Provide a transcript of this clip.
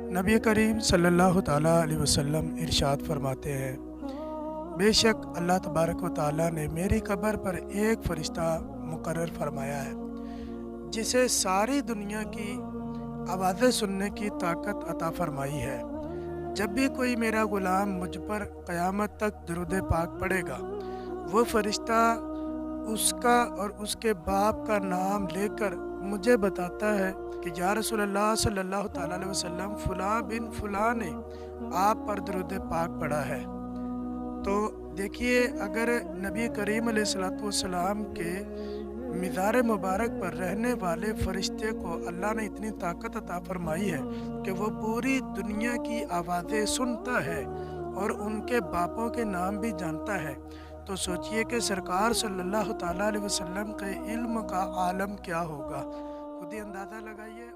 नबी करीम सल्लल्लाहु ताला अलैहि वसल्लम इरशाद फरमाते हैं, बेशक अल्लाह तबारक व ताला ने मेरी कब्र पर एक फ़रिश्ता मुकर्रर फरमाया है जिसे सारी दुनिया की आवाज़ें सुनने की ताकत अता फरमाई है। जब भी कोई मेरा ग़ुलाम मुझ पर क़यामत तक दुरूद पाक पढ़ेगा, वो फ़रिश्ता उसका और उसके बाप का नाम लेकर मुझे बताता है कि या रसूलल्लाह सल्लल्लाहु ताला अलैहि वसल्लम फ़ुलाँ बिन फ़ुलाँ ने आप पर दुरूद पाक पढ़ा है। तो देखिए, अगर नबी करीम अलैहिस्सलातु वस्सलाम के मिज़ार मुबारक पर रहने वाले फ़रिश्ते को अल्लाह ने इतनी ताकत अता फ़रमाई है कि वो पूरी दुनिया की आवाज़ें सुनता है और उनके बापों के नाम भी जानता है, तो सोचिए कि सरकार सल्लल्लाहु ताला अलैहि वसल्लम के इल्म का आलम क्या होगा। खुद ही अंदाज़ा लगाइए।